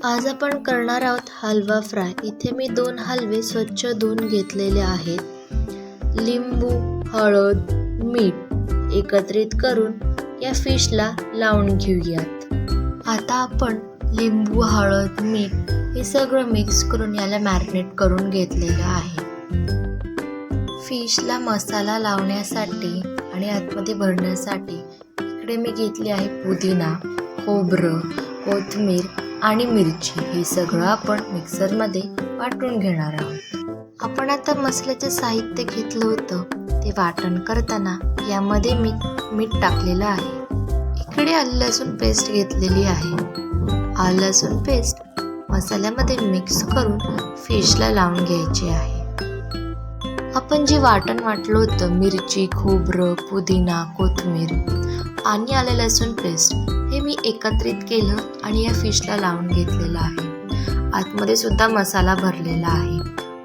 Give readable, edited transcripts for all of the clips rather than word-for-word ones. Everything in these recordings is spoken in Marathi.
आज आपण करणार आहोत हलवा फ्राय. इथे मी 2 हलवे स्वच्छ धुवून घेतलेले आहेत. लिंबू, हळद, मीठ एकत्रित करून या फिशला लावून घेऊयात. आता आपण लिंबू, हळद, मीठ हे सगळं मिक्स करून याला मॅरिनेट करून घेतलेलं आहे. फिशला मसाला लावण्यासाठी आणि आतमध्ये भरण्यासाठी इकडे मी घेतली आहे पुदिना, खोबरं, कोथिंबीर आणि मिरची. हे सगळं आपण मिक्सरमध्ये वाटून घेणार आहोत. आपण आता मसाल्याचं साहित्य घेतलं होतं ते वाटण करताना यामध्ये मी मीठ टाकलेलं आहे. इकडे आलं लसूण पेस्ट घेतलेली आहे. आलं लसूण पेस्ट मसाल्यामध्ये मिक्स करून फिशला लावून घ्यायची आहे. आपण जे वाटण वाटलं होतं मिरची, खोबरं, पुदिना, कोथिंबीर आणि आलं लसूण पेस्ट हे मी एकत्रित केलं आणि या फिशला लावून घेतलेलं आहे. आतमध्ये सुद्धा मसाला भरलेला आहे.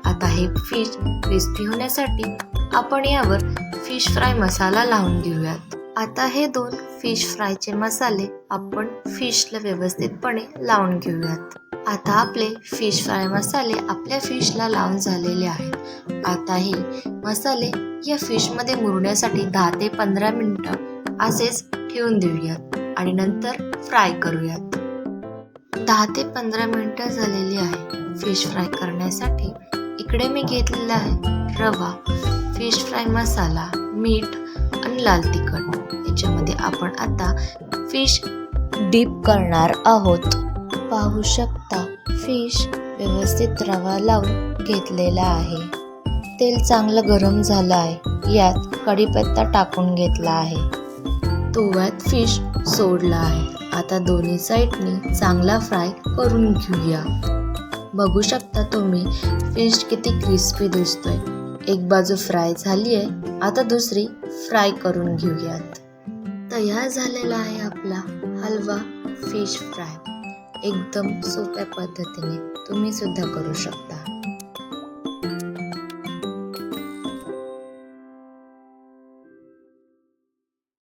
आता हे फिश क्रिस्पी होण्यासाठी आपण यावर फिश फ्राय मसाला लावून घेऊयात. आता हे 2 फिश फ्रायचे मसाले आपण फिशला व्यवस्थितपणे लावून घेऊयात. आता आपले फिश फ्राय मसाले आपल्या फिशला लावून झालेले आहेत. आता हे मसाले या फिशमध्ये मुरण्यासाठी 10 ते 15 मिनिटं असेच ठेवून देऊयात आणि नंतर फ्राय करूयात. 10 ते 15 मिनिटं झालेली आहे फिश फ्राय करण्यासाठी. इकडे मी घेतलेला आहे रवा, फिश फ्राय मसाला, मीठ आणि लाल तिखट. याच्यामध्ये आपण आता फिश डीप करणार आहोत. पाहू शकता फिश व्यवस्थित रवा लावून घेतलेला आहे. तेल चांगलं गरम झालं आहे. यात कढीपत्ता टाकून घेतला आहे. तव्यात फिश सोडला आहे. आता दोन्ही साईडनी चांगला फ्राय करून घेऊया. बघू शकता तुम्ही फिश किती क्रिस्पी दिसतोय. एक बाजू फ्राय झाली आहे. आता दुसरी फ्राय करून घेऊयात. तयार झालेला आहे आपला हलवा फिश फ्राय. एकदम सोप्या पद्धतीने तुम्ही सुद्धा करू शकता.